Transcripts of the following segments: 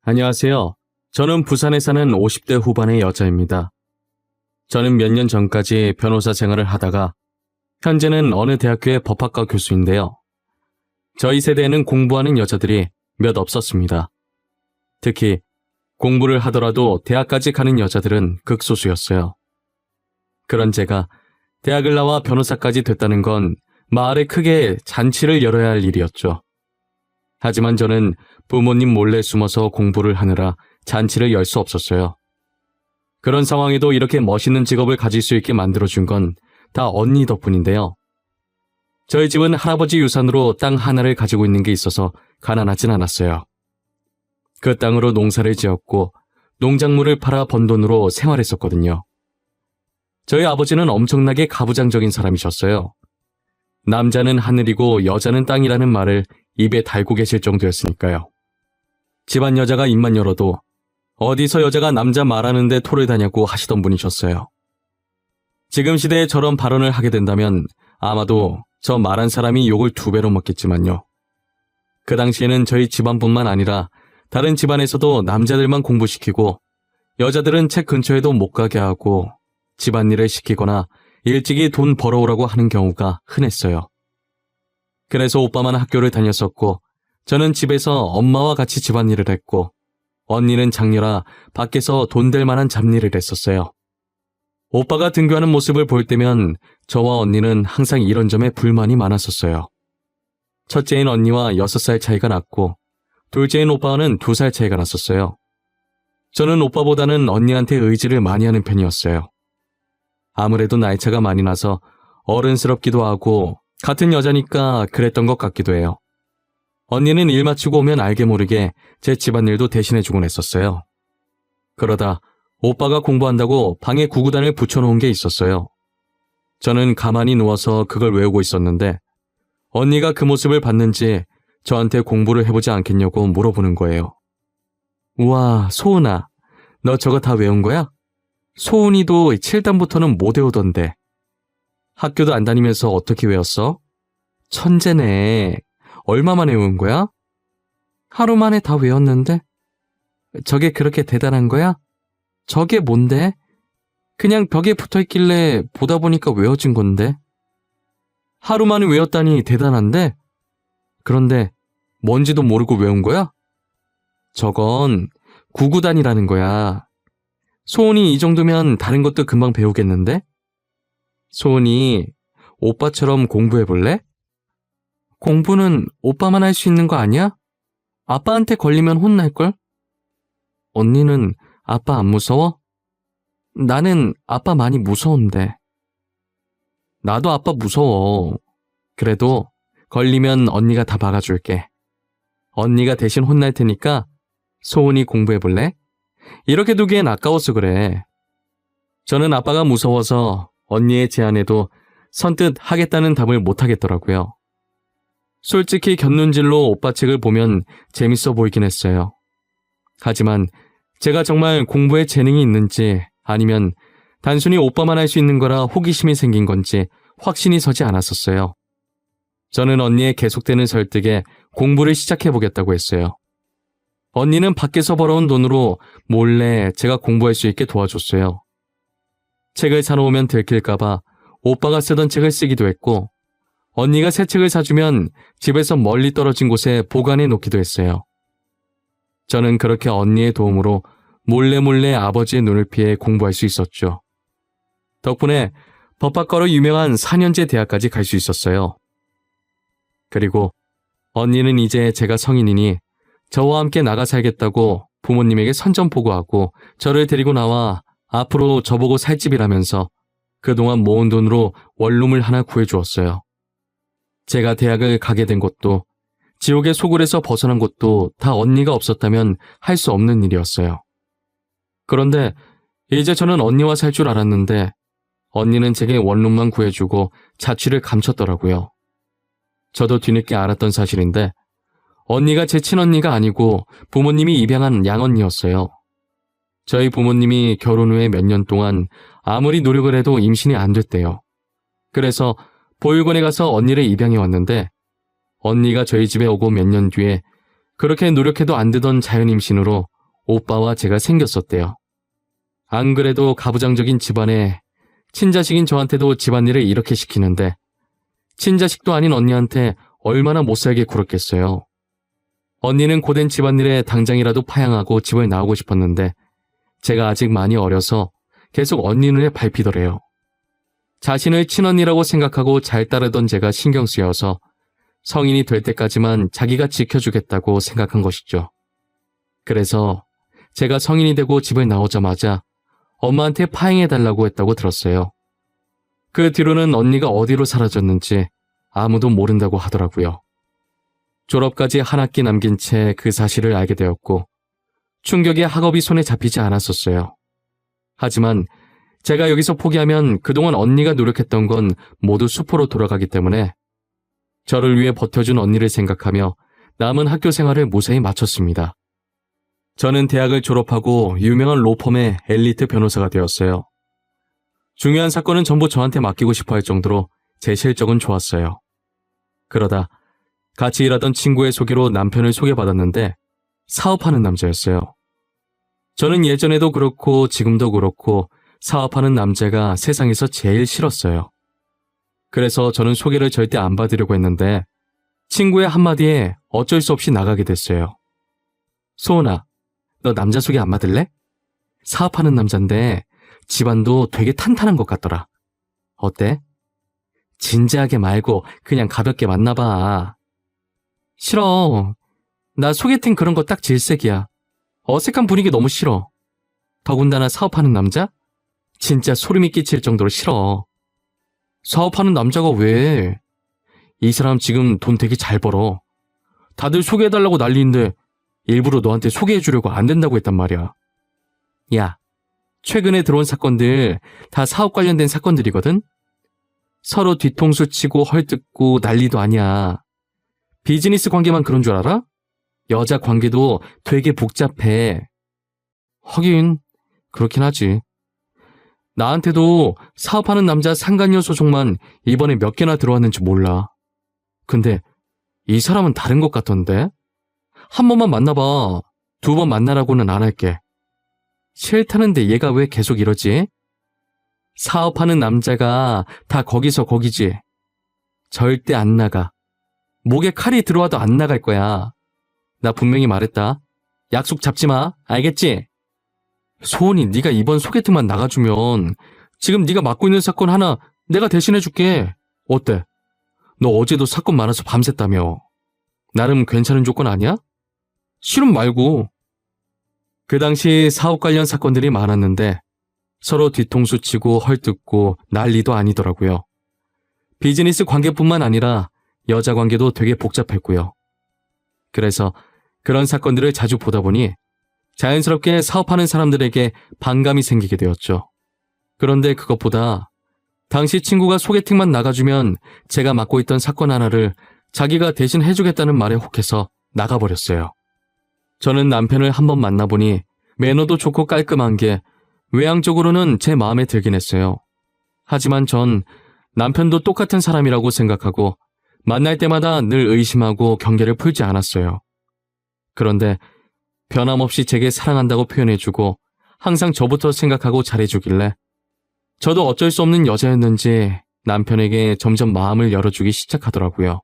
안녕하세요. 저는 부산에 사는 50대 후반의 여자입니다. 저는 몇 년 전까지 변호사 생활을 하다가 현재는 어느 대학교의 법학과 교수인데요. 저희 세대에는 공부하는 여자들이 몇 없었습니다. 특히 공부를 하더라도 대학까지 가는 여자들은 극소수였어요. 그런 제가 대학을 나와 변호사까지 됐다는 건 마을에 크게 잔치를 열어야 할 일이었죠. 하지만 저는 부모님 몰래 숨어서 공부를 하느라 잔치를 열 수 없었어요. 그런 상황에도 이렇게 멋있는 직업을 가질 수 있게 만들어준 건 다 언니 덕분인데요. 저희 집은 할아버지 유산으로 땅 하나를 가지고 있는 게 있어서 가난하진 않았어요. 그 땅으로 농사를 지었고 농작물을 팔아 번 돈으로 생활했었거든요. 저희 아버지는 엄청나게 가부장적인 사람이셨어요. 남자는 하늘이고 여자는 땅이라는 말을 입에 달고 계실 정도였으니까요. 집안 여자가 입만 열어도 어디서 여자가 남자 말하는데 토를 다냐고 하시던 분이셨어요. 지금 시대에 저런 발언을 하게 된다면 아마도 저 말한 사람이 욕을 2배로 먹겠지만요. 그 당시에는 저희 집안뿐만 아니라 다른 집안에서도 남자들만 공부시키고 여자들은 책 근처에도 못 가게 하고 집안일을 시키거나 일찍이 돈 벌어오라고 하는 경우가 흔했어요. 그래서 오빠만 학교를 다녔었고 저는 집에서 엄마와 같이 집안일을 했고 언니는 장녀라 밖에서 돈 될 만한 잡일을 했었어요. 오빠가 등교하는 모습을 볼 때면 저와 언니는 항상 이런 점에 불만이 많았었어요. 첫째인 언니와 6살 차이가 났고 둘째인 오빠와는 2살 차이가 났었어요. 저는 오빠보다는 언니한테 의지를 많이 하는 편이었어요. 아무래도 나이차가 많이 나서 어른스럽기도 하고 같은 여자니까 그랬던 것 같기도 해요. 언니는 일 마치고 오면 알게 모르게 제 집안일도 대신해주곤 했었어요. 그러다 오빠가 공부한다고 방에 구구단을 붙여놓은 게 있었어요. 저는 가만히 누워서 그걸 외우고 있었는데 언니가 그 모습을 봤는지 저한테 공부를 해보지 않겠냐고 물어보는 거예요. 우와, 소은아, 너 저거 다 외운 거야? 소은이도 7단부터는 못 외우던데. 학교도 안 다니면서 어떻게 외웠어? 천재네. 얼마 만에 외운 거야? 하루 만에 다 외웠는데? 저게 그렇게 대단한 거야? 저게 뭔데? 그냥 벽에 붙어있길래 보다 보니까 외워진 건데. 하루 만에 외웠다니 대단한데? 그런데 뭔지도 모르고 외운 거야? 저건 구구단이라는 거야. 소은이 이 정도면 다른 것도 금방 배우겠는데? 소은이 오빠처럼 공부해볼래? 공부는 오빠만 할 수 있는 거 아니야? 아빠한테 걸리면 혼날걸? 언니는 아빠 안 무서워? 나는 아빠 많이 무서운데. 나도 아빠 무서워. 그래도 걸리면 언니가 다 막아줄게. 언니가 대신 혼날 테니까 소은이 공부해볼래? 이렇게 두기엔 아까워서 그래. 저는 아빠가 무서워서 언니의 제안에도 선뜻 하겠다는 답을 못하겠더라고요. 솔직히 곁눈질로 오빠 책을 보면 재밌어 보이긴 했어요. 하지만 제가 정말 공부에 재능이 있는지 아니면 단순히 오빠만 할 수 있는 거라 호기심이 생긴 건지 확신이 서지 않았었어요. 저는 언니의 계속되는 설득에 공부를 시작해보겠다고 했어요. 언니는 밖에서 벌어온 돈으로 몰래 제가 공부할 수 있게 도와줬어요. 책을 사놓으면 들킬까봐 오빠가 쓰던 책을 쓰기도 했고 언니가 새 책을 사주면 집에서 멀리 떨어진 곳에 보관해 놓기도 했어요. 저는 그렇게 언니의 도움으로 몰래 아버지의 눈을 피해 공부할 수 있었죠. 덕분에 법학과로 유명한 4년제 대학까지 갈 수 있었어요. 그리고 언니는 이제 제가 성인이니 저와 함께 나가 살겠다고 부모님에게 선전포고하고 저를 데리고 나와 앞으로 저보고 살 집이라면서 그동안 모은 돈으로 원룸을 하나 구해주었어요. 제가 대학을 가게 된 것도 지옥의 소굴에서 벗어난 것도 다 언니가 없었다면 할 수 없는 일이었어요. 그런데 이제 저는 언니와 살 줄 알았는데 언니는 제게 원룸만 구해주고 자취를 감췄더라고요. 저도 뒤늦게 알았던 사실인데 언니가 제 친언니가 아니고 부모님이 입양한 양언니였어요. 저희 부모님이 결혼 후에 몇 년 동안 아무리 노력을 해도 임신이 안 됐대요. 그래서 보육원에 가서 언니를 입양해 왔는데 언니가 저희 집에 오고 몇 년 뒤에 그렇게 노력해도 안 되던 자연 임신으로 오빠와 제가 생겼었대요. 안 그래도 가부장적인 집안에 친자식인 저한테도 집안일을 이렇게 시키는데 친자식도 아닌 언니한테 얼마나 못살게 굴었겠어요. 언니는 고된 집안일에 당장이라도 파양하고 집을 나오고 싶었는데 제가 아직 많이 어려서 계속 언니 눈에 밟히더래요. 자신을 친언니라고 생각하고 잘 따르던 제가 신경 쓰여서 성인이 될 때까지만 자기가 지켜주겠다고 생각한 것이죠. 그래서 제가 성인이 되고 집을 나오자마자 엄마한테 파행해달라고 했다고 들었어요. 그 뒤로는 언니가 어디로 사라졌는지 아무도 모른다고 하더라고요. 졸업까지 한 학기 남긴 채 그 사실을 알게 되었고 충격에 학업이 손에 잡히지 않았었어요. 하지만 제가 여기서 포기하면 그동안 언니가 노력했던 건 모두 수포로 돌아가기 때문에 저를 위해 버텨준 언니를 생각하며 남은 학교 생활을 무사히 마쳤습니다. 저는 대학을 졸업하고 유명한 로펌의 엘리트 변호사가 되었어요. 중요한 사건은 전부 저한테 맡기고 싶어 할 정도로 제 실적은 좋았어요. 그러다 같이 일하던 친구의 소개로 남편을 소개받았는데 사업하는 남자였어요. 저는 예전에도 그렇고 지금도 그렇고 사업하는 남자가 세상에서 제일 싫었어요. 그래서 저는 소개를 절대 안 받으려고 했는데 친구의 한마디에 어쩔 수 없이 나가게 됐어요. 소은아, 너 남자 소개 안 받을래? 사업하는 남잔데 집안도 되게 탄탄한 것 같더라. 어때? 진지하게 말고 그냥 가볍게 만나봐. 싫어. 나 소개팅 그런 거 딱 질색이야. 어색한 분위기 너무 싫어. 더군다나 사업하는 남자? 진짜 소름이 끼칠 정도로 싫어. 사업하는 남자가 왜? 이 사람 지금 돈 되게 잘 벌어. 다들 소개해달라고 난리인데 일부러 너한테 소개해주려고 안 된다고 했단 말이야. 야, 최근에 들어온 사건들 다 사업 관련된 사건들이거든? 서로 뒤통수 치고 헐뜯고 난리도 아니야. 비즈니스 관계만 그런 줄 알아? 여자 관계도 되게 복잡해. 하긴 그렇긴 하지. 나한테도 사업하는 남자 상간녀 소송만 이번에 몇 개나 들어왔는지 몰라. 근데 이 사람은 다른 것 같던데? 한 번만 만나봐. 2번 만나라고는 안 할게. 싫다는데 얘가 왜 계속 이러지? 사업하는 남자가 다 거기서 거기지. 절대 안 나가. 목에 칼이 들어와도 안 나갈 거야. 나 분명히 말했다. 약속 잡지 마. 알겠지? 소은이 네가 이번 소개팅만 나가주면 지금 네가 맡고 있는 사건 하나 내가 대신해줄게. 어때? 너 어제도 사건 많아서 밤샜다며. 나름 괜찮은 조건 아니야? 싫음 말고. 그 당시 사업 관련 사건들이 많았는데 서로 뒤통수 치고 헐뜯고 난리도 아니더라고요. 비즈니스 관계뿐만 아니라 여자 관계도 되게 복잡했고요. 그래서 그런 사건들을 자주 보다 보니 자연스럽게 사업하는 사람들에게 반감이 생기게 되었죠. 그런데 그것보다 당시 친구가 소개팅만 나가주면 제가 맡고 있던 사건 하나를 자기가 대신 해주겠다는 말에 혹해서 나가버렸어요. 저는 남편을 한번 만나보니 매너도 좋고 깔끔한 게 외향적으로는 제 마음에 들긴 했어요. 하지만 전 남편도 똑같은 사람이라고 생각하고 만날 때마다 늘 의심하고 경계를 풀지 않았어요. 그런데 변함없이 제게 사랑한다고 표현해주고 항상 저부터 생각하고 잘해주길래 저도 어쩔 수 없는 여자였는지 남편에게 점점 마음을 열어주기 시작하더라고요.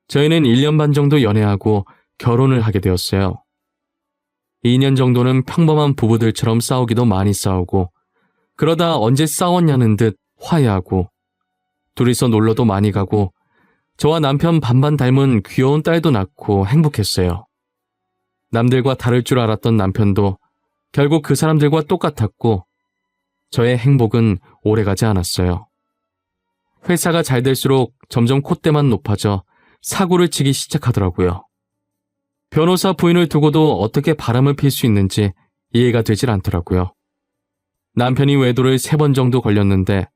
저희는 1년 반 정도 연애하고 결혼을 하게 되었어요. 2년 정도는 평범한 부부들처럼 싸우기도 많이 싸우고 그러다 언제 싸웠냐는 듯 화해하고 둘이서 놀러도 많이 가고 저와 남편 반반 닮은 귀여운 딸도 낳고 행복했어요. 남들과 다를 줄 알았던 남편도 결국 그 사람들과 똑같았고 저의 행복은 오래가지 않았어요. 회사가 잘 될수록 점점 콧대만 높아져 사고를 치기 시작하더라고요. 변호사 부인을 두고도 어떻게 바람을 필 수 있는지 이해가 되질 않더라고요. 남편이 외도를 3번 정도 걸렸는데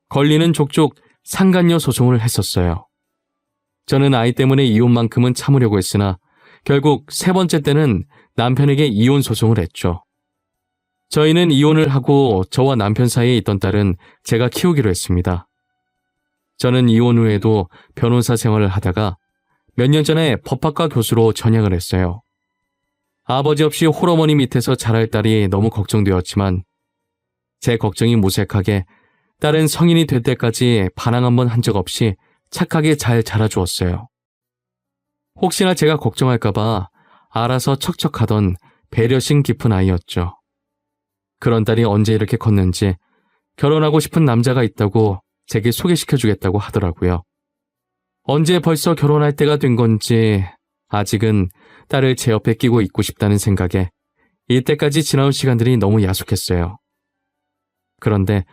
걸리는 족족 상간녀 소송을 했었어요. 저는 아이 때문에 이혼만큼은 참으려고 했으나 결국 3번째 때는 남편에게 이혼 소송을 했죠. 저희는 이혼을 하고 저와 남편 사이에 있던 딸은 제가 키우기로 했습니다. 저는 이혼 후에도 변호사 생활을 하다가 몇 년 전에 법학과 교수로 전향을 했어요. 아버지 없이 홀어머니 밑에서 자랄 딸이 너무 걱정되었지만 제 걱정이 무색하게 딸은 성인이 될 때까지 반항 한번 한 적 없이 착하게 잘 자라주었어요. 혹시나 제가 걱정할까봐 알아서 척척하던 배려심 깊은 아이였죠. 그런 딸이 언제 이렇게 컸는지 결혼하고 싶은 남자가 있다고 제게 소개시켜주겠다고 하더라고요. 언제 벌써 결혼할 때가 된 건지 아직은 딸을 제 옆에 끼고 있고 싶다는 생각에 이때까지 지나온 시간들이 너무 야속했어요. 그런데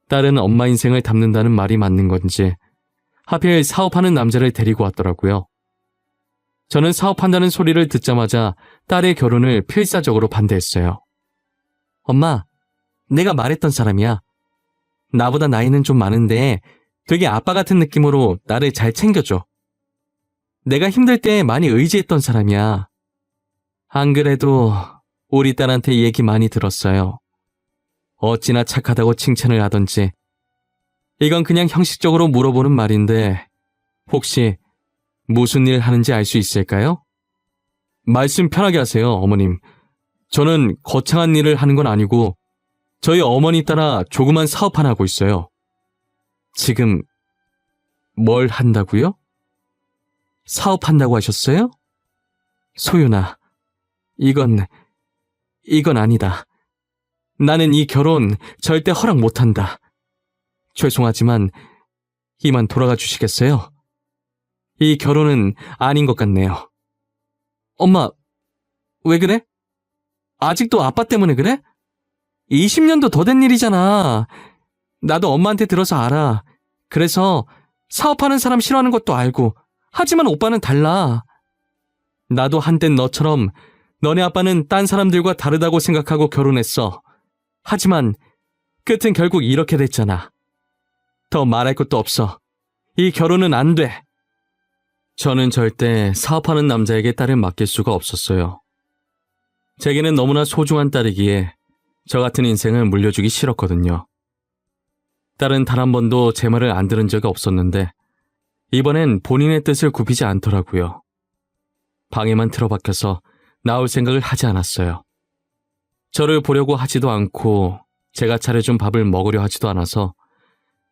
딸은 엄마 인생을 담는다는 말이 맞는 건지 하필 사업하는 남자를 데리고 왔더라고요. 저는 사업한다는 소리를 듣자마자 딸의 결혼을 필사적으로 반대했어요. 엄마, 내가 말했던 사람이야. 나보다 나이는 좀 많은데 되게 아빠 같은 느낌으로 나를 잘 챙겨줘. 내가 힘들 때 많이 의지했던 사람이야. 안 그래도 우리 딸한테 얘기 많이 들었어요. 어찌나 착하다고 칭찬을 하던지. 이건 그냥 형식적으로 물어보는 말인데 혹시 무슨 일 하는지 알 수 있을까요? 말씀 편하게 하세요, 어머님. 저는 거창한 일을 하는 건 아니고 저희 어머니 따라 조그만 사업 하나 하고 있어요. 지금 뭘 한다고요? 사업한다고 하셨어요? 소윤아, 이건 아니다. 나는 이 결혼 절대 허락 못한다. 죄송하지만 이만 돌아가 주시겠어요? 이 결혼은 아닌 것 같네요. 엄마, 왜 그래? 아직도 아빠 때문에 그래? 20년도 더 된 일이잖아. 나도 엄마한테 들어서 알아. 그래서 사업하는 사람 싫어하는 것도 알고. 하지만 오빠는 달라. 나도 한땐 너처럼 너네 아빠는 딴 사람들과 다르다고 생각하고 결혼했어. 하지만 끝은 결국 이렇게 됐잖아. 더 말할 것도 없어. 이 결혼은 안 돼. 저는 절대 사업하는 남자에게 딸을 맡길 수가 없었어요. 제게는 너무나 소중한 딸이기에 저 같은 인생을 물려주기 싫었거든요. 딸은 단 한 번도 제 말을 안 들은 적이 없었는데 이번엔 본인의 뜻을 굽히지 않더라고요. 방에만 틀어박혀서 나올 생각을 하지 않았어요. 저를 보려고 하지도 않고 제가 차려준 밥을 먹으려 하지도 않아서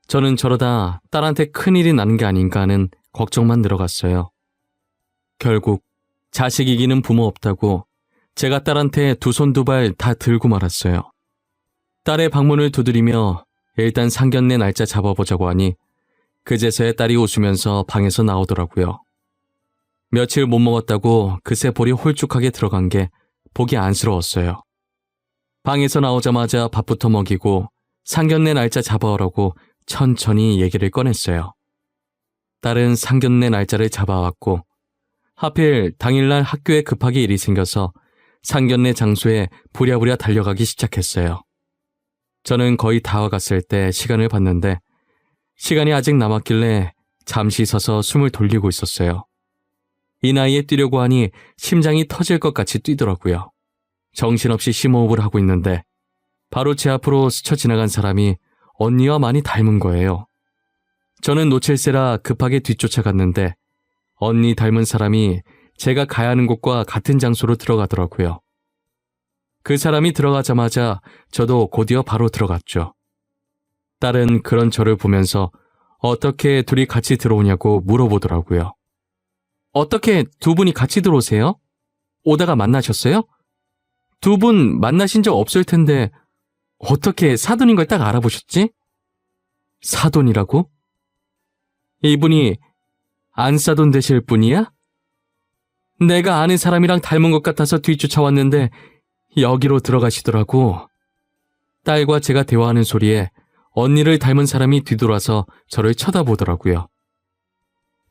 저는 저러다 딸한테 큰일이 나는 게 아닌가 하는 걱정만 늘어갔어요. 결국 자식 이기는 부모 없다고 제가 딸한테 두 손 두 발 다 들고 말았어요. 딸의 방문을 두드리며 일단 상견례 날짜 잡아보자고 하니 그제서야 딸이 웃으면서 방에서 나오더라고요. 며칠 못 먹었다고 그새 볼이 홀쭉하게 들어간 게 보기 안쓰러웠어요. 방에서 나오자마자 밥부터 먹이고 상견례 날짜 잡아오라고 천천히 얘기를 꺼냈어요. 딸은 상견례 날짜를 잡아왔고 하필 당일날 학교에 급하게 일이 생겨서 상견례 장소에 부랴부랴 달려가기 시작했어요. 저는 거의 다 와갔을 때 시간을 봤는데 시간이 아직 남았길래 잠시 서서 숨을 돌리고 있었어요. 이 나이에 뛰려고 하니 심장이 터질 것 같이 뛰더라고요. 정신없이 심호흡을 하고 있는데 바로 제 앞으로 스쳐 지나간 사람이 언니와 많이 닮은 거예요. 저는 놓칠세라 급하게 뒤쫓아갔는데 언니 닮은 사람이 제가 가야 하는 곳과 같은 장소로 들어가더라고요. 그 사람이 들어가자마자 저도 곧이어 바로 들어갔죠. 딸은 그런 저를 보면서 어떻게 둘이 같이 들어오냐고 물어보더라고요. 어떻게 두 분이 같이 들어오세요? 오다가 만나셨어요? 두 분 만나신 적 없을 텐데 어떻게 사돈인 걸 딱 알아보셨지? 사돈이라고? 이분이 안사돈 되실 분이야? 내가 아는 사람이랑 닮은 것 같아서 뒤쫓아왔는데 여기로 들어가시더라고. 딸과 제가 대화하는 소리에 언니를 닮은 사람이 뒤돌아서 저를 쳐다보더라고요.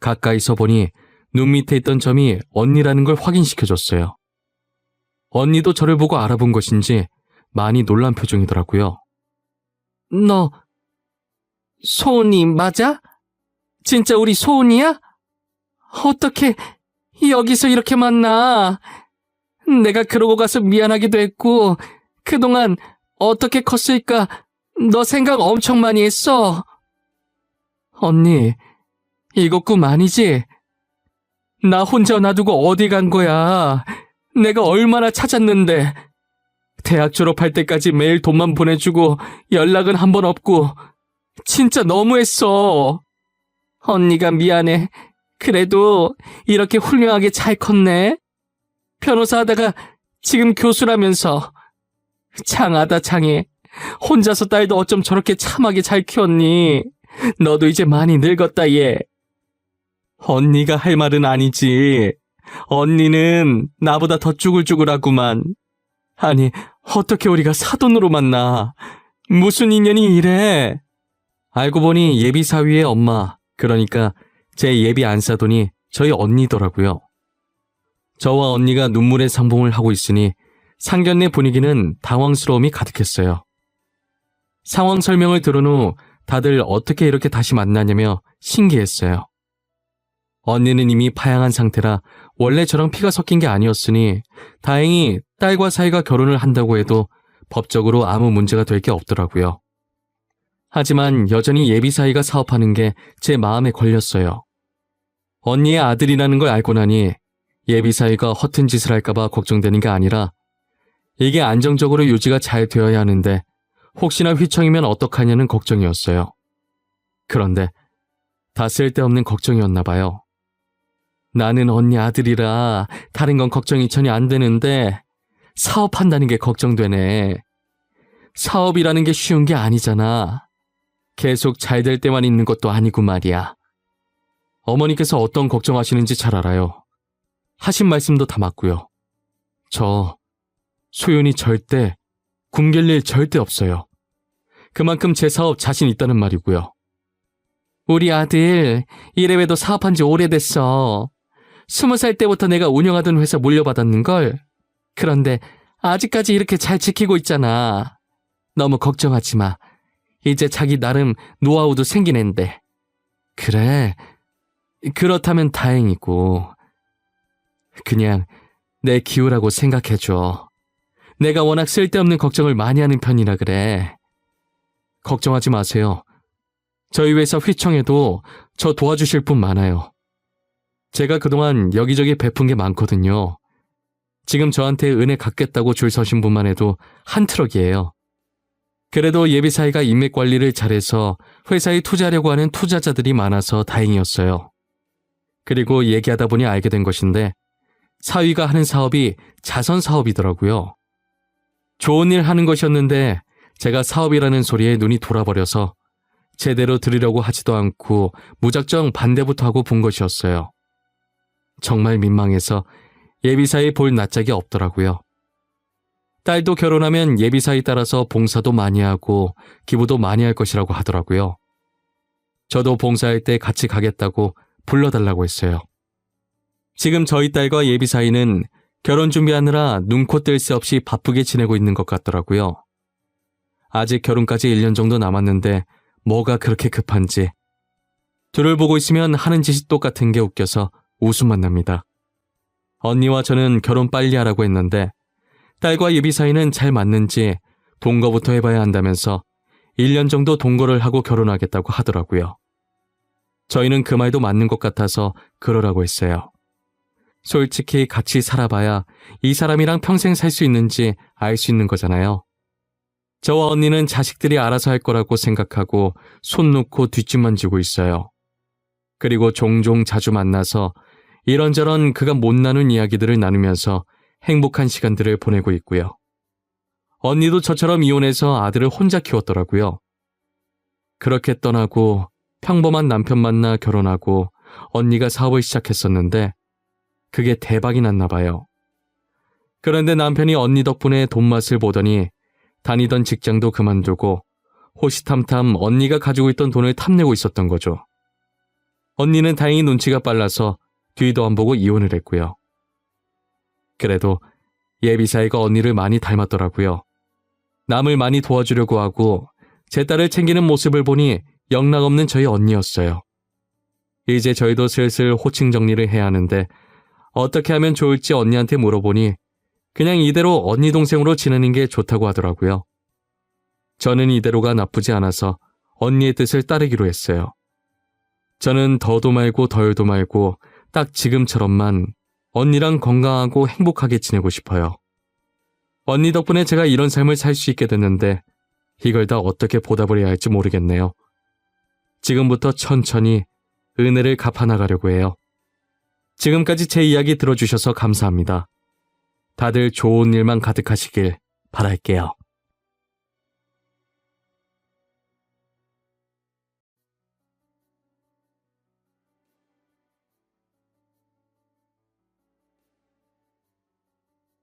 가까이서 보니 눈 밑에 있던 점이 언니라는 걸 확인시켜줬어요. 언니도 저를 보고 알아본 것인지 많이 놀란 표정이더라고요. 너 소은이 맞아? 진짜 우리 소은이야? 어떻게 여기서 이렇게 만나? 내가 그러고 가서 미안하기도 했고 그동안 어떻게 컸을까 너 생각 엄청 많이 했어. 언니, 이거 꿈 아니지? 나 혼자 놔두고 어디 간 거야? 내가 얼마나 찾았는데. 대학 졸업할 때까지 매일 돈만 보내주고 연락은 한 번 없고 진짜 너무했어. 언니가 미안해. 그래도 이렇게 훌륭하게 잘 컸네. 변호사 하다가 지금 교수라면서. 장하다 장해. 혼자서 딸도 어쩜 저렇게 참하게 잘 키웠니. 너도 이제 많이 늙었다 얘. 언니가 할 말은 아니지. 언니는 나보다 더 쭈글쭈글하구만. 아니 어떻게 우리가 사돈으로 만나. 무슨 인연이 이래. 알고 보니 예비 사위의 엄마, 그러니까 제 예비 안사돈이 저희 언니더라고요. 저와 언니가 눈물의 상봉을 하고 있으니 상견례 분위기는 당황스러움이 가득했어요. 상황 설명을 들은 후 다들 어떻게 이렇게 다시 만나냐며 신기했어요. 언니는 이미 파양한 상태라 원래 저랑 피가 섞인 게 아니었으니 다행히 딸과 사이가 결혼을 한다고 해도 법적으로 아무 문제가 될 게 없더라고요. 하지만 여전히 예비 사이가 사업하는 게 제 마음에 걸렸어요. 언니의 아들이라는 걸 알고 나니 예비 사이가 허튼 짓을 할까봐 걱정되는 게 아니라 이게 안정적으로 유지가 잘 되어야 하는데 혹시나 휘청이면 어떡하냐는 걱정이었어요. 그런데 다 쓸데없는 걱정이었나 봐요. 나는 언니 아들이라 다른 건 걱정이 전혀 안 되는데 사업한다는 게 걱정되네. 사업이라는 게 쉬운 게 아니잖아. 계속 잘 될 때만 있는 것도 아니고 말이야. 어머니께서 어떤 걱정하시는지 잘 알아요. 하신 말씀도 다 맞고요. 저 소윤이 절대 굶길 일 절대 없어요. 그만큼 제 사업 자신 있다는 말이고요. 우리 아들 이래봬도 사업한 지 오래됐어. 20살 때부터 내가 운영하던 회사 물려받았는걸. 그런데 아직까지 이렇게 잘 지키고 있잖아. 너무 걱정하지 마. 이제 자기 나름 노하우도 생긴 앤데. 그래, 그렇다면 다행이고. 그냥 내 기우라고 생각해줘. 내가 워낙 쓸데없는 걱정을 많이 하는 편이라 그래. 걱정하지 마세요. 저희 회사 휘청에도 저 도와주실 분 많아요. 제가 그동안 여기저기 베푼 게 많거든요. 지금 저한테 은혜 갚겠다고 줄 서신 분만 해도 한 트럭이에요. 그래도 예비 사이가 인맥 관리를 잘해서 회사에 투자하려고 하는 투자자들이 많아서 다행이었어요. 그리고 얘기하다 보니 알게 된 것인데 사위가 하는 사업이 자선 사업이더라고요. 좋은 일 하는 것이었는데 제가 사업이라는 소리에 눈이 돌아버려서 제대로 들으려고 하지도 않고 무작정 반대부터 하고 본 것이었어요. 정말 민망해서 예비사위 볼 낯짝이 없더라고요. 딸도 결혼하면 예비사위 따라서 봉사도 많이 하고 기부도 많이 할 것이라고 하더라고요. 저도 봉사할 때 같이 가겠다고 불러달라고 했어요. 지금 저희 딸과 예비사위는 결혼 준비하느라 눈코 뜰 새 없이 바쁘게 지내고 있는 것 같더라고요. 아직 결혼까지 1년 정도 남았는데 뭐가 그렇게 급한지. 둘을 보고 있으면 하는 짓이 똑같은 게 웃겨서 웃음만 납니다. 언니와 저는 결혼 빨리 하라고 했는데 딸과 예비 사이는 잘 맞는지 동거부터 해봐야 한다면서 1년 정도 동거를 하고 결혼하겠다고 하더라고요. 저희는 그 말도 맞는 것 같아서 그러라고 했어요. 솔직히 같이 살아봐야 이 사람이랑 평생 살 수 있는지 알 수 있는 거잖아요. 저와 언니는 자식들이 알아서 할 거라고 생각하고 손 놓고 뒷짐만 지고 있어요. 그리고 종종 자주 만나서 이런저런 그가 못 나눈 이야기들을 나누면서 행복한 시간들을 보내고 있고요. 언니도 저처럼 이혼해서 아들을 혼자 키웠더라고요. 그렇게 떠나고 평범한 남편 만나 결혼하고 언니가 사업을 시작했었는데 그게 대박이 났나 봐요. 그런데 남편이 언니 덕분에 돈 맛을 보더니 다니던 직장도 그만두고 호시탐탐 언니가 가지고 있던 돈을 탐내고 있었던 거죠. 언니는 다행히 눈치가 빨라서 뒤도 안 보고 이혼을 했고요. 그래도 예비사이가 언니를 많이 닮았더라고요. 남을 많이 도와주려고 하고 제 딸을 챙기는 모습을 보니 영락없는 저희 언니였어요. 이제 저희도 슬슬 호칭 정리를 해야 하는데 어떻게 하면 좋을지 언니한테 물어보니 그냥 이대로 언니 동생으로 지내는 게 좋다고 하더라고요. 저는 이대로가 나쁘지 않아서 언니의 뜻을 따르기로 했어요. 저는 더도 말고 덜도 말고 딱 지금처럼만 언니랑 건강하고 행복하게 지내고 싶어요. 언니 덕분에 제가 이런 삶을 살 수 있게 됐는데 이걸 다 어떻게 보답을 해야 할지 모르겠네요. 지금부터 천천히 은혜를 갚아나가려고 해요. 지금까지 제 이야기 들어주셔서 감사합니다. 다들 좋은 일만 가득하시길 바랄게요.